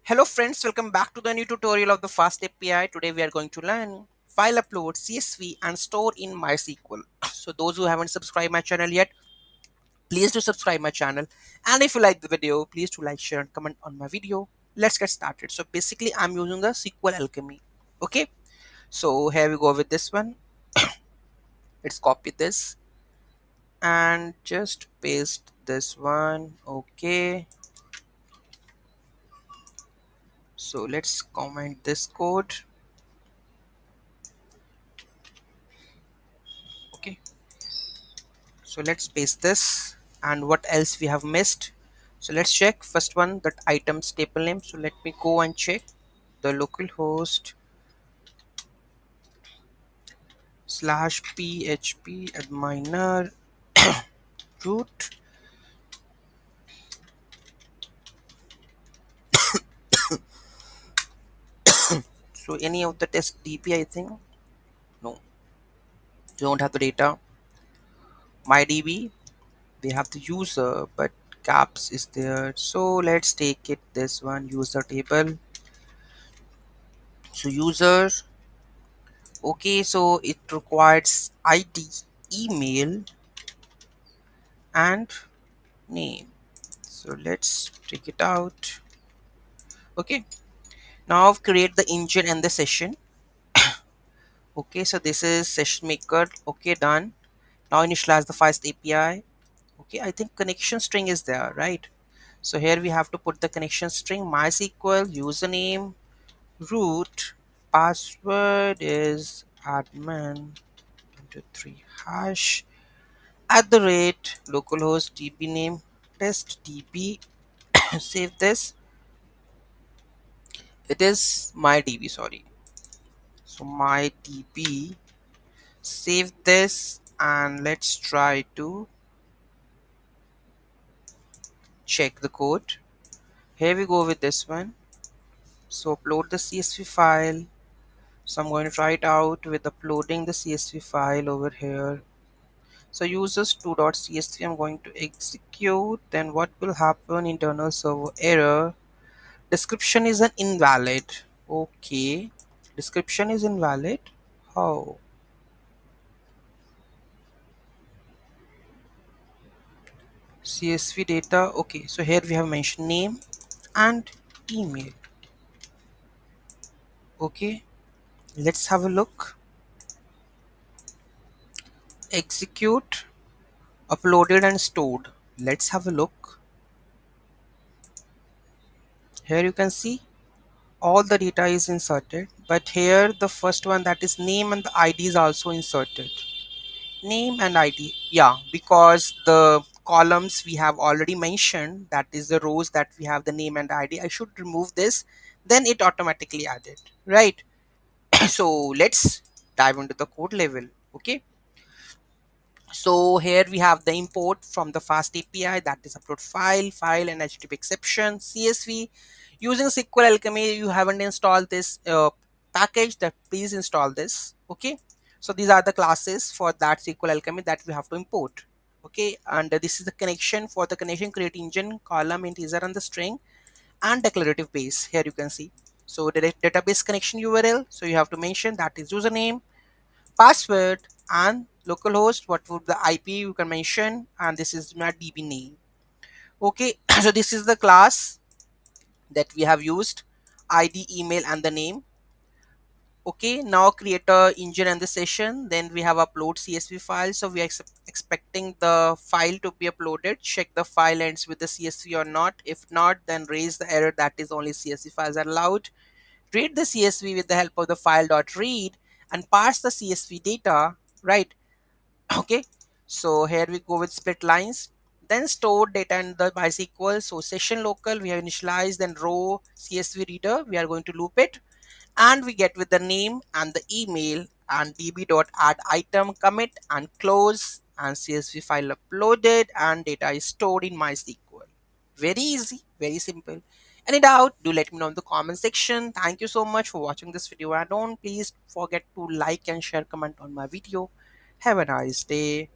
Hello friends, welcome back to the new tutorial of the FastAPI. Today we are going to learn file upload, CSV and store in MySQL. So those who haven't subscribed my channel yet, please do subscribe my channel. And if you like the video, please do like, share and comment on my video. Let's get started. So basically I'm using the SQL Alchemy. Okay, so here we go with this one. Let's copy this and just paste this one. Okay, so let's comment this code. Okay, so let's paste this. And what else we have missed? So let's check first one, that item staple name. So let me go and check the localhost slash php adminer root. So any of the test db, I think. No, don't have the data. MyDB, we have the user, but caps is there. So let's take it this one, user table. So user. Okay, so it requires id, email and name. So let's take it out. Okay, now create the engine and the session. Okay, so this is session maker. Okay, done. Now initialize the fast API. Okay, I think connection string is there, right? So here we have to put the connection string MySQL username root, password is admin 23 hash at the rate localhost db name test db. Save this. It is my db, sorry. So my db, save this and let's try to check the code. Here we go with this one. So upload the csv file. So I'm going to try it out with uploading the csv file over here. So users 2.csv, I'm going to execute. Then what will happen? Internal server error. Description is an invalid. Okay, description is invalid. How? CSV data. Okay, so here we have mentioned name and email. Okay, let's have a look. Execute, uploaded and stored. Let's have a look. Here you can see all the data is inserted, but here the first one, that is name and the ID, is also inserted. Name and ID, yeah, because the columns we have already mentioned, that is the rows that we have the name and ID. I should remove this, then it automatically added, right? So let's dive into the code level. Okay, so here we have the import from the fast API, that is upload file and HTTP exception CSV using SQL Alchemy. You haven't installed this package, that please install this. Okay, so these are the classes for that SQL Alchemy that we have to import. Okay, and this is the connection. For the connection, create engine, column, integer and the string and declarative base. Here you can see. So the database connection URL, so you have to mention that is username, password and localhost, what would the IP you can mention, and this is my DB name. Okay, so this is the class that we have used, ID, email and the name. Okay, now create a engine and the session. Then we have upload CSV file. So we are expecting the file to be uploaded. Check the file ends with the CSV or not. If not, then raise the error that is only CSV files are allowed. Read the CSV with the help of the file.read and parse the CSV data, right? Okay, so here we go with split lines. Then store data in the MySQL. So session local, we have initialized, then row CSV reader, we are going to loop it, and we get with the name and the email and db.add item, commit and close, and CSV file uploaded and data is stored in MySQL. Very easy, very simple. Any doubt, do let me know in the comment section. Thank you so much for watching this video, and don't please forget to like and share, comment on my video. Have a nice day.